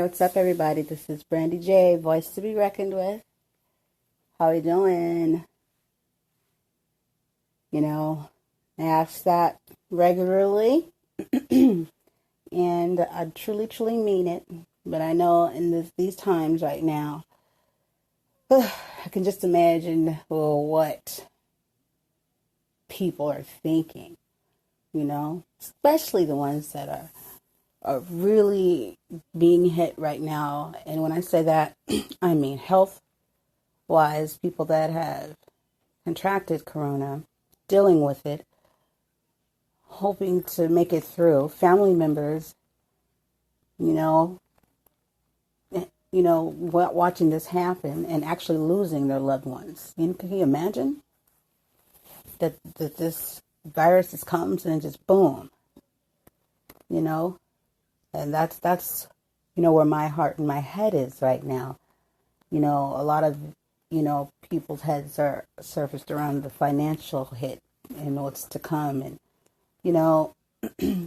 what's up, everybody? This is Brandy J, voice to be reckoned with. How you doing? I ask that regularly, and I truly, truly mean it. But I know in these times right now, I can just imagine what people are thinking, especially the ones that are really being hit right now. And when I say that, I mean health wise, people that have contracted corona, dealing with it, hoping to make it through, family members, watching this happen and actually losing their loved ones. Can you imagine that this virus just comes and just boom, and that's where my heart and my head is right now. A lot of people's heads are surfaced around the financial hit and what's to come. And,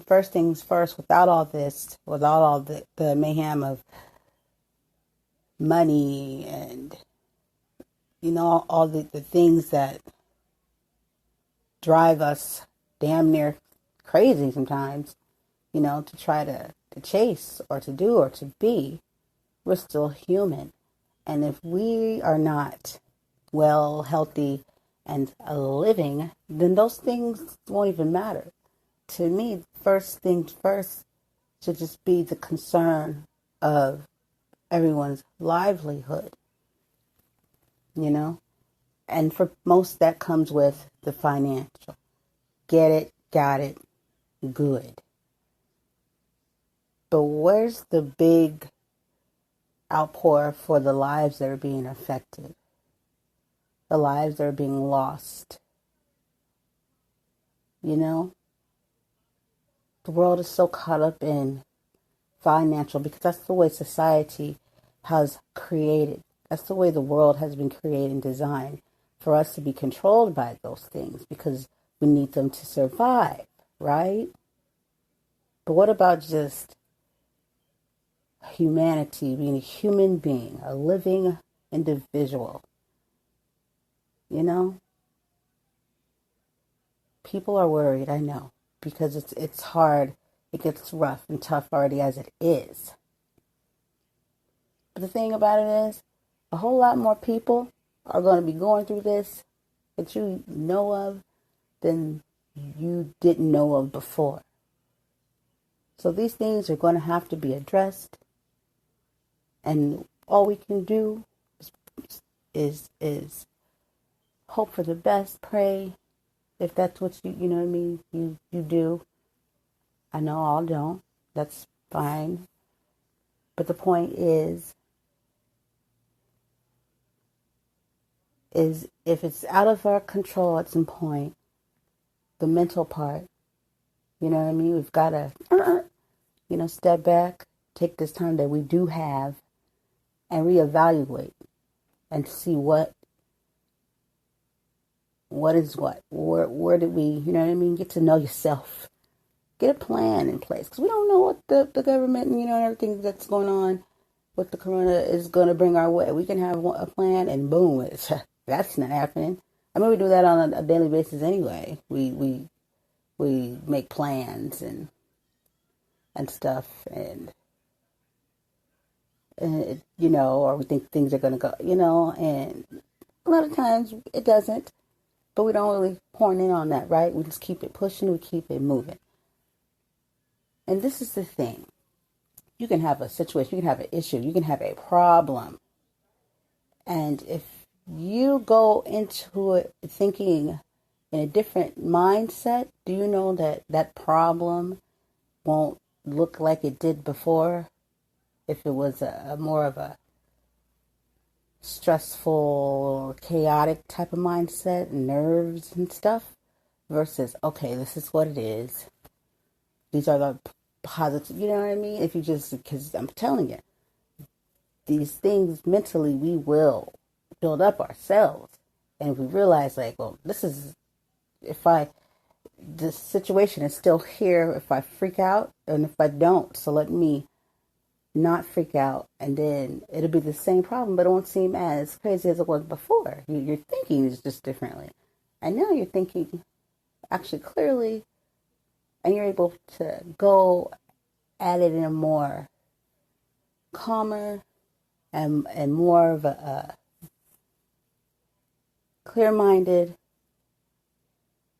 first things first, without all the mayhem of money and, all the things that drive us damn near crazy sometimes, to try to chase or to do or to be, we're still human. And if we are not well, healthy, and living, then those things won't even matter. To me, first things first should just be the concern of everyone's livelihood, And for most, that comes with the financial. Get it, got it, good. But where's the big outpour for the lives that are being affected, the lives that are being lost? The world is so caught up in financial because that's the way society has created. That's the way the world has been created and designed for us to be controlled by those things because we need them to survive, right? But what about just humanity, being a human being, a living individual? People are worried, I know, because it's hard. It gets rough and tough already as it is. But the thing about it is, a whole lot more people are going to be going through this that you know of than you didn't know of before. So these things are going to have to be addressed. And all we can do is hope for the best, pray, if that's what you do. I know all don't. That's fine. But the point is if it's out of our control at some point, the mental part, we've got to, step back, take this time that we do have and reevaluate and see what is what. Where did we, get to know yourself. Get a plan in place. Because we don't know what the government and, and everything that's going on with the corona is going to bring our way. We can have a plan and boom, that's not happening. I mean, we do that on a daily basis anyway. We make plans and stuff and or we think things are going to go, and a lot of times it doesn't. But we don't really horn in on that, right? We just keep it pushing, we keep it moving. And this is the thing. You can have a situation, you can have an issue, you can have a problem. And if you go into it thinking in a different mindset, do you know that problem won't look like it did before? If it was a more of a stressful, chaotic type of mindset, nerves and stuff, versus, okay, this is what it is. These are the positive, you know what I mean? If you just, because I'm telling you, these things mentally, we will build up ourselves. And if we realize, like, well, this situation is still here if I freak out and if I don't. So let me not freak out, and then it'll be the same problem, but it won't seem as crazy as it was before. Your thinking is just differently. And now you're thinking actually clearly, and you're able to go at it in a more calmer and more of a clear-minded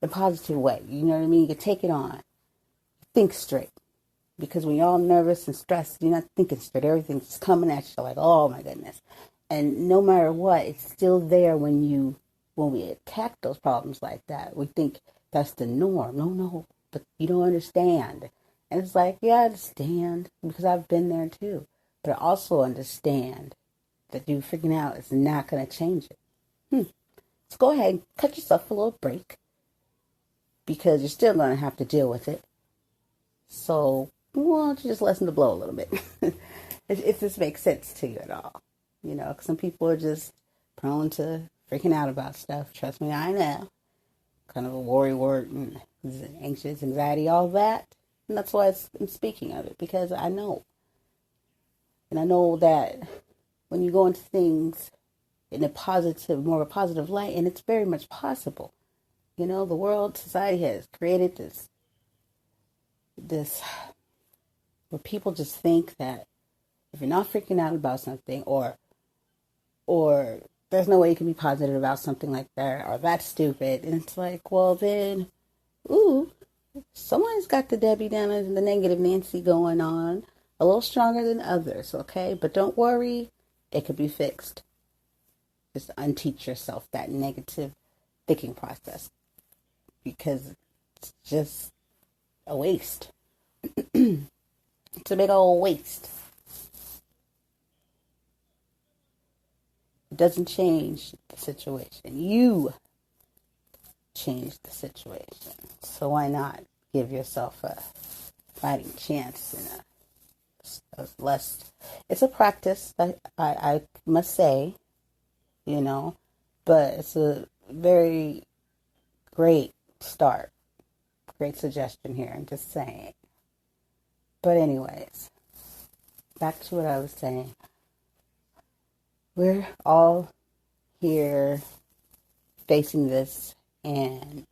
and positive way. You know what I mean? You can take it on. Think straight. Because when you're all nervous and stressed, you're not thinking straight. Everything's coming at you like, oh my goodness. And no matter what, it's still there when we attack those problems like that. We think that's the norm. No, but you don't understand. And it's like, yeah, I understand because I've been there too. But I also understand that you freaking out is not going to change it. So go ahead and cut yourself a little break because you're still going to have to deal with it. So why don't you just lessen the blow a little bit? if this makes sense to you at all. You know, 'cause some people are just prone to freaking out about stuff. Trust me, I know. Kind of a worry word and anxious, anxiety, all that. And that's why I'm speaking of it, because I know. And I know that when you go into things in a positive, more of a positive light, and it's very much possible. You know, the world, society has created this where people just think that if you're not freaking out about something or there's no way you can be positive about something like that, or that's stupid, and it's like, well then, someone's got the Debbie Downers and the negative Nancy going on a little stronger than others, okay? But don't worry, it could be fixed. Just unteach yourself that negative thinking process because it's just a waste. It's a big old waste. It doesn't change the situation. You change the situation. So why not give yourself a fighting chance in a less... It's a practice, I must say, you know, but it's a very great start. Great suggestion here, I'm just saying. But anyways, back to what I was saying. We're all here facing this, and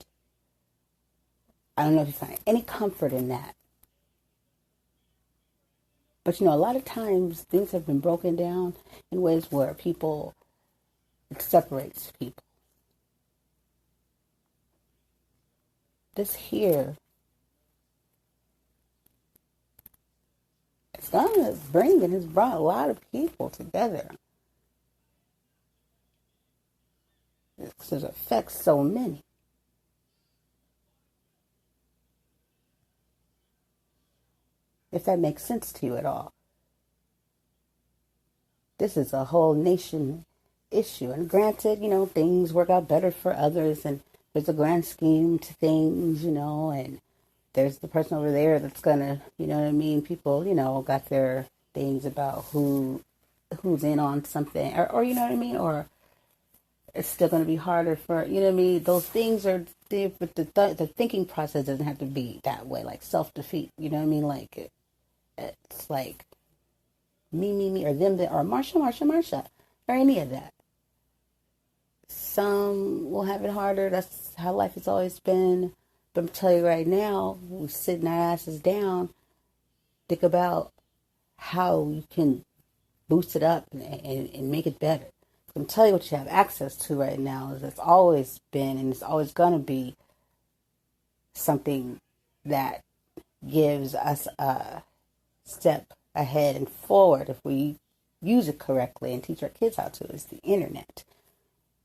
I don't know if you find any comfort in that. But, you know, a lot of times things have been broken down in ways where it separates people. This here, it's going to bring and has brought a lot of people together. Because it affects so many. If that makes sense to you at all. This is a whole nation issue. And granted, you know, things work out better for others, and there's a grand scheme to things, you know, and there's the person over there that's gonna, you know what I mean? People, you know, got their things about who's in on something, or you know what I mean? Or it's still going to be harder for, you know what I mean? Those things are there, but the thinking process doesn't have to be that way, like self-defeat, you know what I mean? Like, it's like me, or them, or Marsha, or any of that. Some will have it harder. That's how life has always been. But I'm telling you right now, we're sitting our asses down. Think about how you can boost it up and make it better. I'm telling you what you have access to right now is it's always been and it's always going to be something that gives us a step ahead and forward if we use it correctly and teach our kids how to. Is the internet.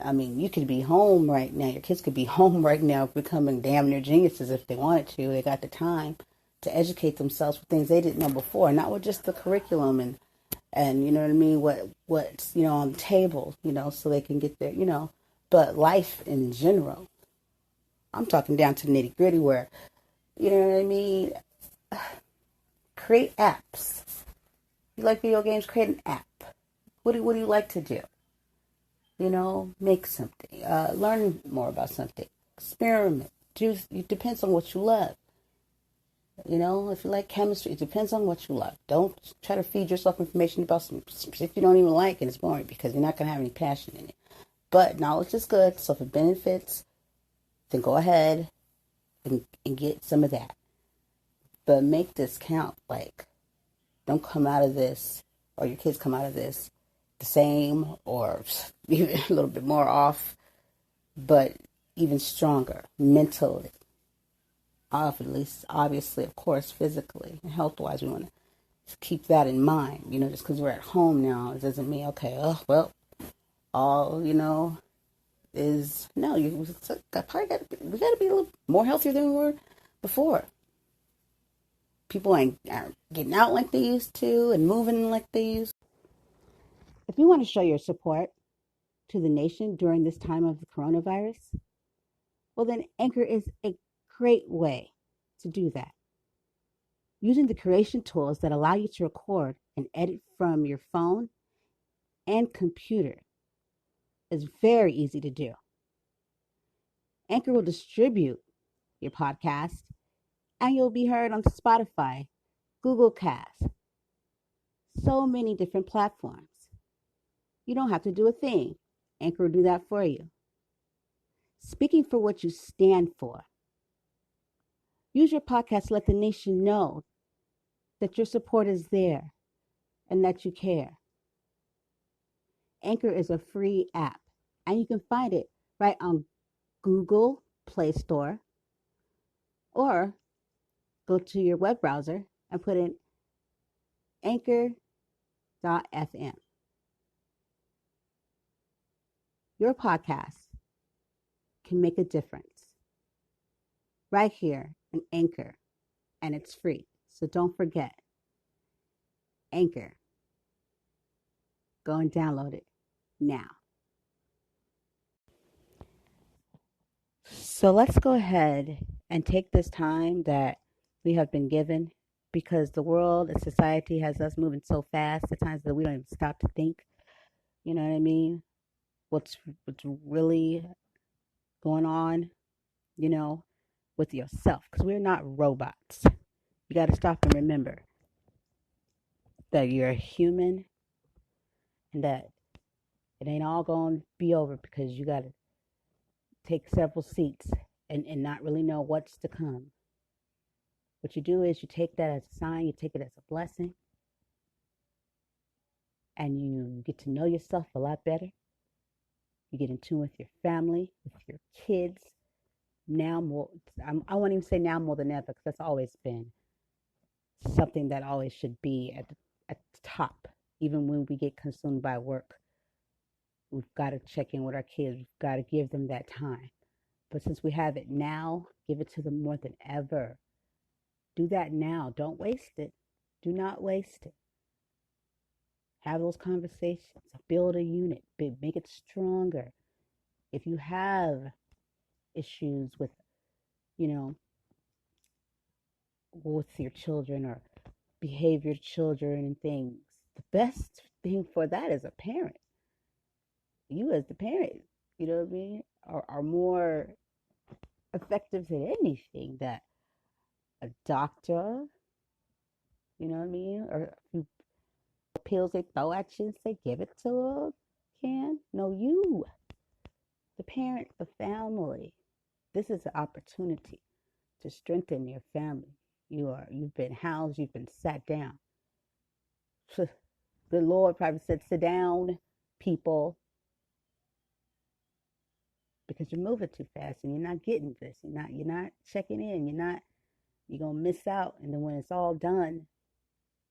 I mean, you could be home right now. Your kids could be home right now becoming damn near geniuses if they wanted to. They got the time to educate themselves with things they didn't know before, not with just the curriculum and you know what I mean, what's, you know, on the table, you know, so they can get there, you know, but life in general. I'm talking down to the nitty gritty where, you know what I mean, create apps. You like video games, create an app. What do you like to do? You know, make something, learn more about something, experiment. It depends on what you love. If you like chemistry, it depends on what you love. Don't try to feed yourself information about some shit you don't even like and it's boring because you're not going to have any passion in it. But knowledge is good, so if it benefits, then go ahead and get some of that. But make this count. Like, don't come out of this, or your kids come out of this the same or even a little bit more off, but even stronger mentally. Off, at least, obviously, of course, physically and health wise, we want to keep that in mind. Just because we're at home now, it doesn't mean, okay, oh, well, all, is no, we got to be a little more healthier than we were before. People aren't getting out like they used to and moving like they used. If you want to show your support to the nation during this time of the coronavirus, well, then Anchor is a great way to do that. Using the creation tools that allow you to record and edit from your phone and computer is very easy to do. Anchor will distribute your podcast and you'll be heard on Spotify, Google Cast, so many different platforms. You don't have to do a thing. Anchor will do that for you. Speaking for what you stand for. Use your podcast to let the nation know that your support is there and that you care. Anchor is a free app, and you can find it right on Google Play Store, or go to your web browser and put in anchor.fm. Your podcast can make a difference right here in Anchor, and it's free. So don't forget, Anchor. Go and download it now. So let's go ahead and take this time that we have been given, because the world and society has us moving so fast at times that we don't even stop to think. You know what I mean? What's really going on, with yourself, because we're not robots. You got to stop and remember that you're a human and that it ain't all going to be over because you got to take several seats and not really know what's to come. What you do is you take that as a sign, you take it as a blessing, and you get to know yourself a lot better. You get in tune with your family, with your kids. Now more, I won't even say now more than ever, because that's always been something that always should be at the top. Even when we get consumed by work, we've got to check in with our kids. We've got to give them that time. But since we have it now, give it to them more than ever. Do that now. Don't waste it. Do not waste it. Have those conversations. Build a unit. Make it stronger. If you have issues with, with your children or behavior children and things, the best thing for that is a parent. You as the parent, you know what I mean, are more effective than anything that a doctor, you know what I mean, or a few pills they throw at you and say, give it to a can. No, you, the parent, the family. This is an opportunity to strengthen your family. You've been housed, you've been sat down. The Lord probably said, sit down, people, because you're moving too fast and you're not getting this. You're not checking in. You're gonna miss out. And then when it's all done,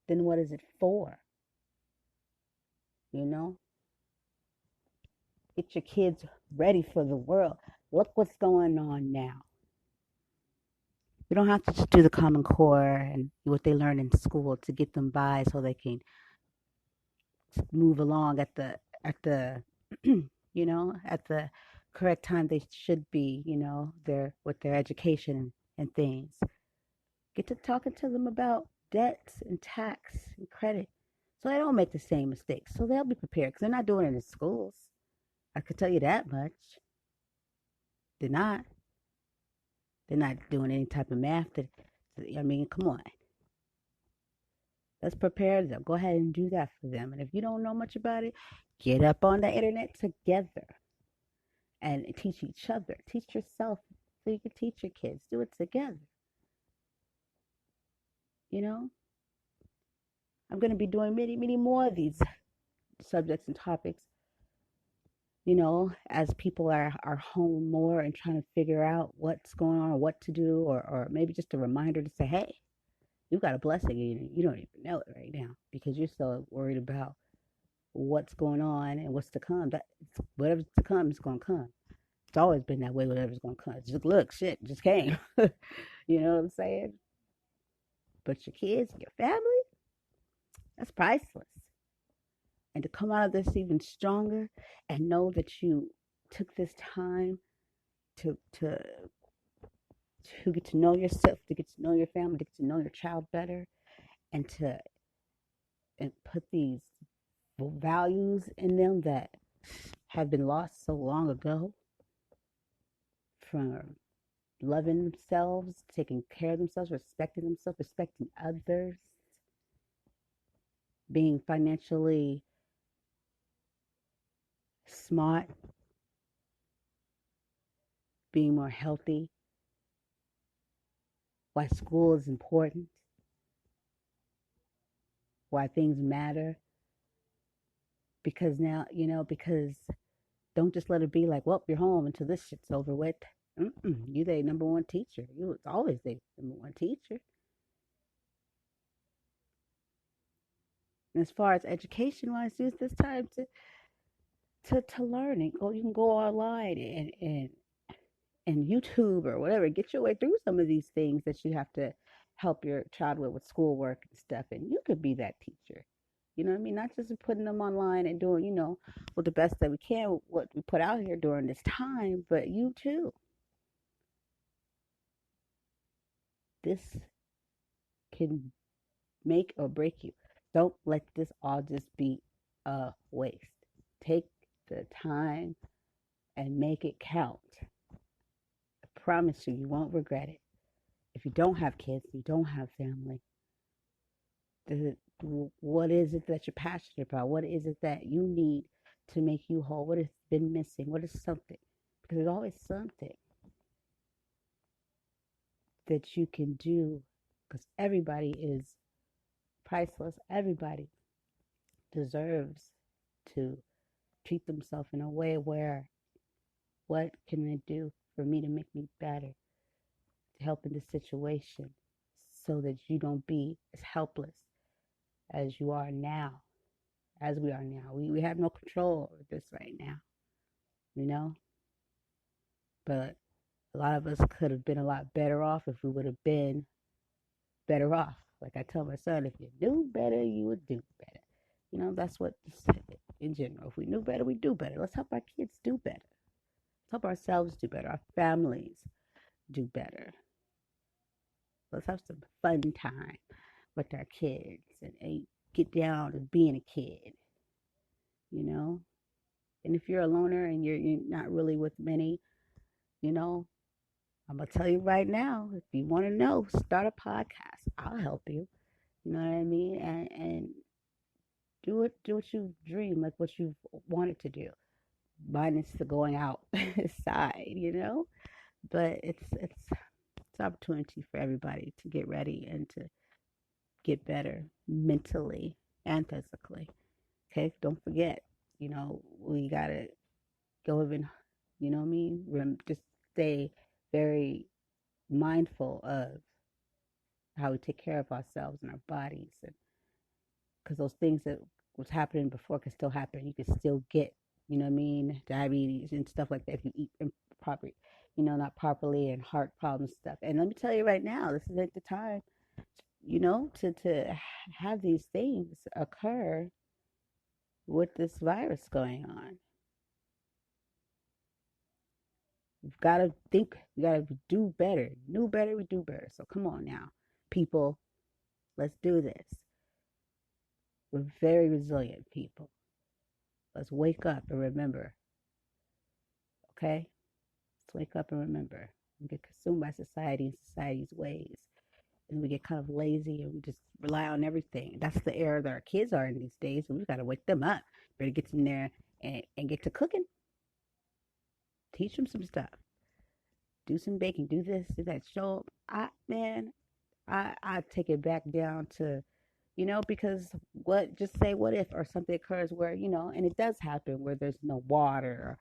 then what is it for? You know? Get your kids ready for the world. Look what's going on now. We don't have to just do the Common Core and what they learn in school to get them by so they can move along at the at the correct time they should be, their with their education and things. Get to talking to them about debts and tax and credit so they don't make the same mistakes. So they'll be prepared because they're not doing it in schools. I could tell you that much. They're not. They're not doing any type of math I mean, come on. Let's prepare them. Go ahead and do that for them. And if you don't know much about it, get up on the internet together and teach each other. Teach yourself so you can teach your kids. Do it together. You know, I'm going to be doing many, many more of these subjects and topics, as people are home more and trying to figure out what's going on or what to do, or maybe just a reminder to say, hey, you've got a blessing and you don't even know it right now because you're so worried about what's going on and what's to come. That whatever's to come is going to come. It's always been that way. Whatever's going to come, just look, shit just came. You know what I'm saying? But your kids, your family, that's priceless. And to come out of this even stronger and know that you took this time to get to know yourself, to get to know your family, to get to know your child better, and to and put these values in them that have been lost so long ago, from loving themselves, taking care of themselves, respecting others, being financially smart, being more healthy, why school is important, why things matter. Because now, because don't just let it be like, well, you're home until this shit's over with. You the number one teacher. You was always the number one teacher. And as far as education wise, use this time to learn and go. You can go online and YouTube or whatever. Get your way through some of these things that you have to help your child with schoolwork and stuff. And you could be that teacher. You know what I mean? Not just putting them online and doing, with the best that we can, what we put out here during this time, but you too. This can make or break you. Don't let this all just be a waste. Take the time and make it count. I promise you, you won't regret it. If you don't have kids, you don't have family, what is it that you're passionate about? What is it that you need to make you whole? What has been missing? What is something? Because there's always something that you can do, because everybody is priceless. Everybody deserves to treat themselves in a way where, what can I do for me to make me better, to help in this situation so that you don't be as helpless as you are now, as we are now. We have no control over this right now, you know? But a lot of us could have been a lot better off if we would have been better off. Like I tell my son, if you knew better, you would do better. That's what, in general, if we knew better, we do better. Let's help our kids do better. Let's help ourselves do better, our families do better. Let's have some fun time with our kids and get down to being a kid, you know? And if you're a loner and you're not really with many, you know, I'm going to tell you right now, if you want to know, start a podcast. I'll help you. You know what I mean? And do what you dream, like what you've wanted to do. Minus the going outside. But it's opportunity for everybody to get ready and to get better mentally and physically. Okay, don't forget, we gotta go even, you know what I mean? Just stay very mindful of how we take care of ourselves and our bodies, and because those things that was happening before can still happen. You can still get, diabetes and stuff like that if you eat improperly, not properly, and heart problems stuff. And let me tell you right now, this is at the time, to have these things occur with this virus going on. We've got to think, we got to do better. Knew better, we do better. So come on now, people, let's do this. We're very resilient people. Let's wake up and remember, okay? Let's wake up and remember. We get consumed by society and society's ways. and we get kind of lazy and we just rely on everything. That's the era that our kids are in these days, and we've got to wake them up. Better get in there and get to cooking. Teach them some stuff. Do some baking. Do this. Do that. Show up. I take it back down to, because what just say what if or something occurs where and it does happen where there's no water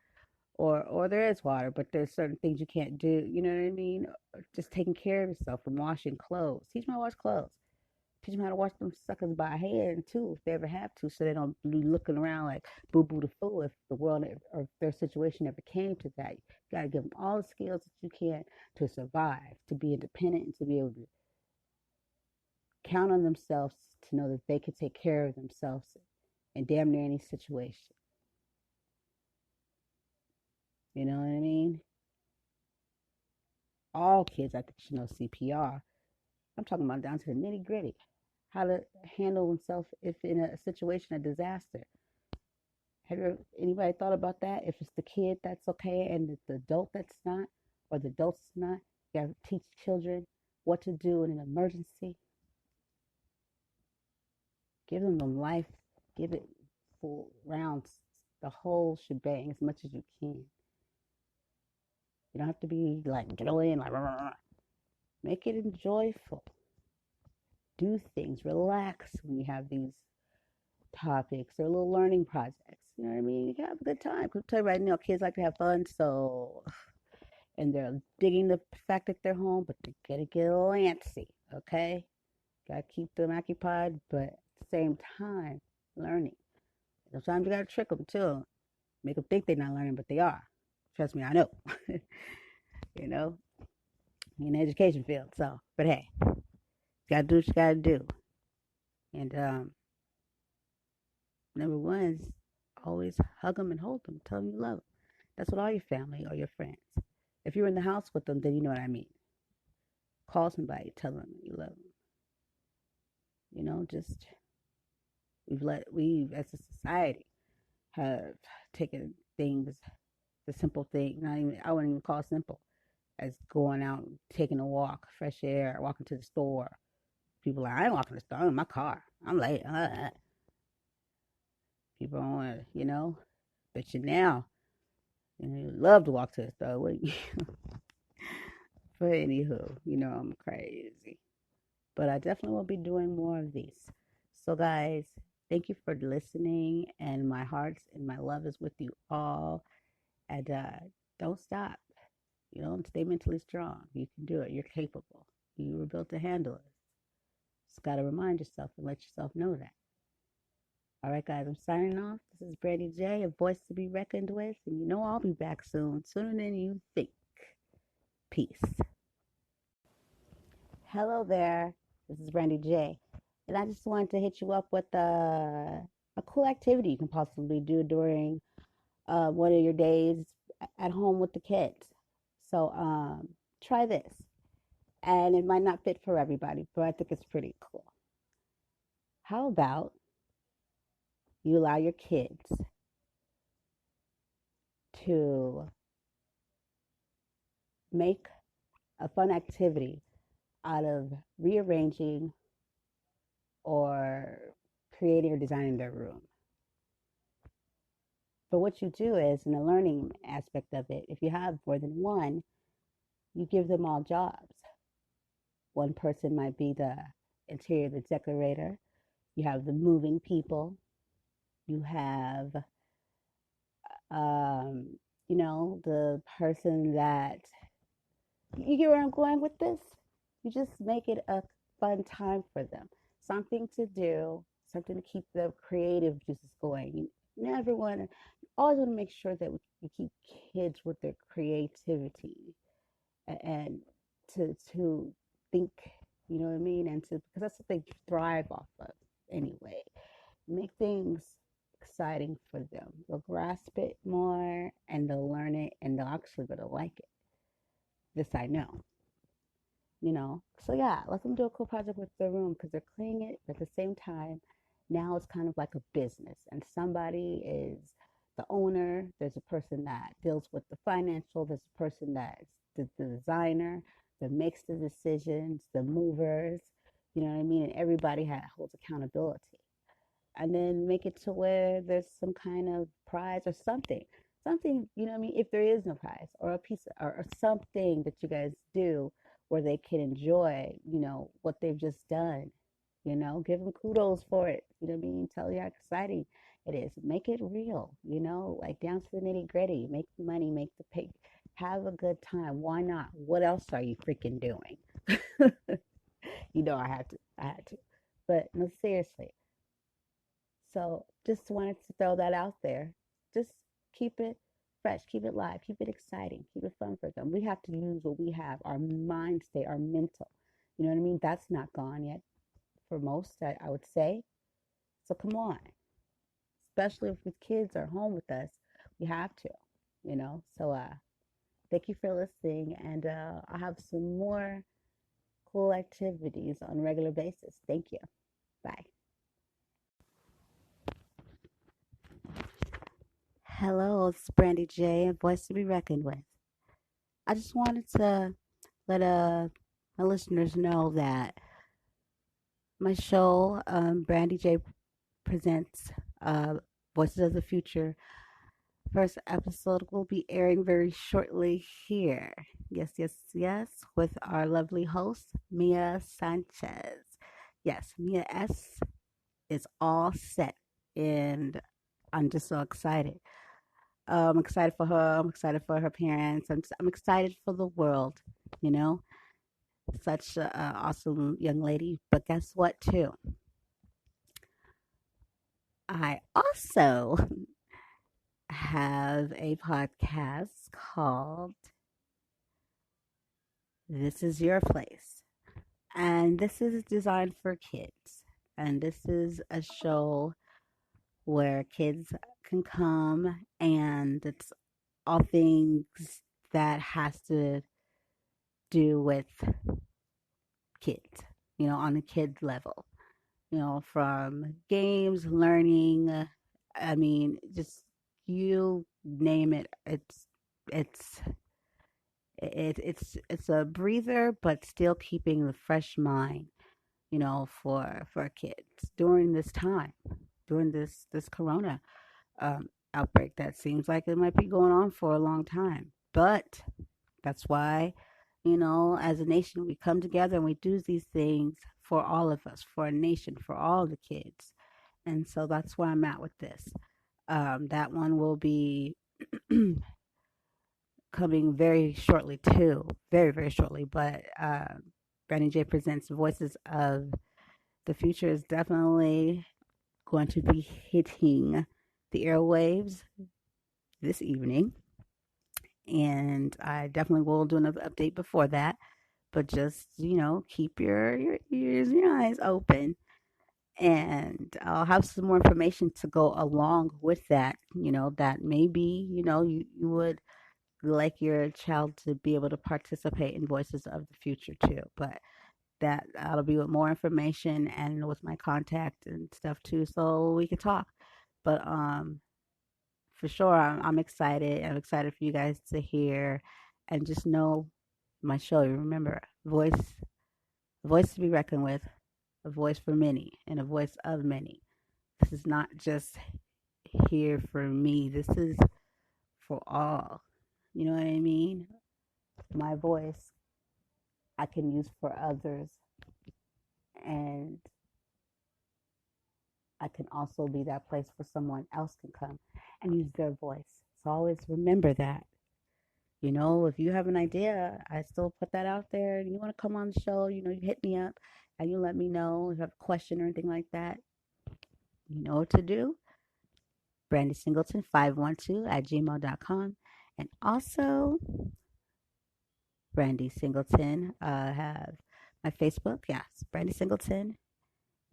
or there is water, but there's certain things you can't do. You know what I mean? Just taking care of yourself from washing clothes. Teach them how to wash clothes. Teach them how to wash them suckers by hand too, if they ever have to, so they don't be looking around like boo boo the fool if the world or if their situation ever came to that. You gotta give them all the skills that you can to survive, to be independent, and to be able to count on themselves to know that they can take care of themselves in damn near any situation. You know what I mean? All kids, I think, should know CPR. I'm talking about down to the nitty gritty, how to handle themselves if in a situation, a disaster. Have anybody thought about that? If it's the kid, that's okay, and it's the adult that's not, or the adult's not, you got to teach children what to do in an emergency. Give them the life, give it full rounds, the whole shebang as much as you can. You don't have to be like get in like rah, rah, rah. Make it joyful. Do things, relax when you have these topics or little learning projects. You know what I mean? You can have a good time. I'll tell you right now, kids like to have fun, so and they're digging the fact that they're home, but they gotta get a little antsy, okay? Gotta keep them occupied, but at the same time, learning. Sometimes you gotta trick them too. Make them think they're not learning, but they are. Trust me, I know. you know, in the education field. So, but hey, you gotta do what you gotta do. And number one is always hug them and hold them. Tell them you love them. That's what all your family or your friends. If you're in the house with them, then you know what I mean. Call somebody, tell them you love them. Just we as a society have taken things, the simple thing. Not even I wouldn't even call it simple, as going out, taking a walk, fresh air, walking to the store. People are like, I ain't walking to the store. I'm in my car. I'm late. People don't want to, but you now, you love to walk to the store, wouldn't you? But anywho, I'm crazy. But I definitely will be doing more of these. So, guys, thank you for listening. And my heart and my love is with you all. And don't stop. Stay mentally strong. You can do it. You're capable. You were built to handle it. Just got to remind yourself and let yourself know that. All right, guys, I'm signing off. This is Brandy J, a voice to be reckoned with. And I'll be back soon, sooner than you think. Peace. Hello there. This is Brandy J. And I just wanted to hit you up with a cool activity you can possibly do during one of your days at home with the kids. So try this. And it might not fit for everybody, but I think it's pretty cool. How about you allow your kids to make a fun activity out of rearranging or creating or designing their room? But what you do is, in the learning aspect of it, if you have more than one, you give them all jobs. One person might be the interior the decorator. You have the moving people. You have, um, the person that you get where I'm going with this. You just make it a fun time for them, something to do, something to keep the creative juices going. You never want to, you always want to make sure that you keep kids with their creativity and to think, you know what I mean, and to because that's what they thrive off of anyway. Make things exciting for them. They'll grasp it more and they'll learn it and they'll actually gonna like it. This I know. So yeah, let them do a cool project with their room because they're cleaning it, but at the same time, now it's kind of like a business, and somebody is the owner. There's a person that deals with the financial. There's a person that's the designer. that makes the decisions, the movers, you know what I mean? And everybody holds accountability. And then make it to where there's some kind of prize or something. Something, you know what I mean? If there is no prize or a piece or something that you guys do where they can enjoy, what they've just done, give them kudos for it. You know what I mean? Tell you how exciting it is. Make it real, like down to the nitty gritty. Make the money, make the pay, have a good time. Why not? What else are you freaking doing? I had to. But no, seriously. So just wanted to throw that out there. Just keep it fresh, keep it live, keep it exciting, keep it fun for them. We have to use what we have, our mind state, our mental. You know what I mean? That's not gone yet for most, I would say. So come on, especially if the kids are home with us, we have to. So thank you for listening, and I'll have some more cool activities on a regular basis. Thank you. Bye. Hello, it's Brandy J, a voice to be reckoned with. I just wanted to let my listeners know that my show, Brandy J presents Voices of the Future. First episode will be airing very shortly here. Yes, yes, yes, with our lovely host, Mia Sanchez. Yes, Mia S is all set, and I'm just so excited. I'm excited for her. I'm excited for her parents. I'm excited for the world, you know? Such an awesome young lady. But guess what, too? I also have a podcast called This Is Your Place. And this is designed for kids. And this is a show where kids can come, and it's all things that has to do with kids, on a kid level, from games, learning. I mean, just you name it. It's it's a breather, but still keeping the fresh mind, for kids during this time, during this Corona outbreak that seems like it might be going on for a long time. But that's why, as a nation, we come together and we do these things for all of us, for a nation, for all the kids. And so that's where I'm at with this. That one will be coming very shortly, too. Very, very shortly. But Brandy J presents Voices of the Future is definitely going to be hitting the airwaves this evening. And I definitely will do another update before that. But just, keep your ears and your eyes open. And I'll have some more information to go along with that, that maybe, you would like your child to be able to participate in Voices of the Future too. But that'll be with more information and with my contact and stuff too, so we can talk. But for sure, I'm excited. I'm excited for you guys to hear and just know my show. Remember, voice to be reckoned with, a voice for many, and a voice of many. This is not just here for me. This is for all. You know what I mean? My voice I can use for others, and I can also be that place where someone else can come and use their voice. So always remember that. If you have an idea, I still put that out there. And you want to come on the show, you hit me up and you let me know if you have a question or anything like that. You know what to do. Brandy Singleton 512 at gmail.com. And also, Brandy Singleton, have my Facebook. Yes, Brandy Singleton.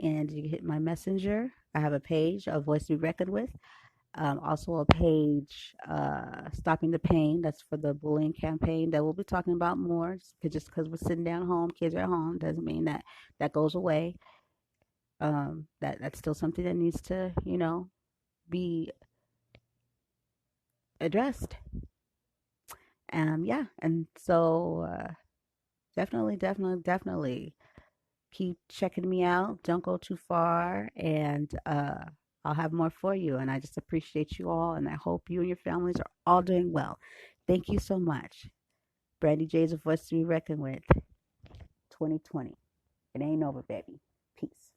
And you can hit my messenger. I have a page, A Voice to Be Reckoned With. Also a page, Stopping the Pain. That's for the bullying campaign that we'll be talking about more. Just because we're sitting down home, kids are at home, doesn't mean that goes away. That's still something that needs to, be addressed. Yeah, and so Definitely, definitely, definitely. Keep checking me out. Don't go too far, and I'll have more for you. And I just appreciate you all, and I hope you and your families are all doing well. Thank you so much. Brandy J is a voice to be reckoned with. 2020. It ain't over, baby. Peace.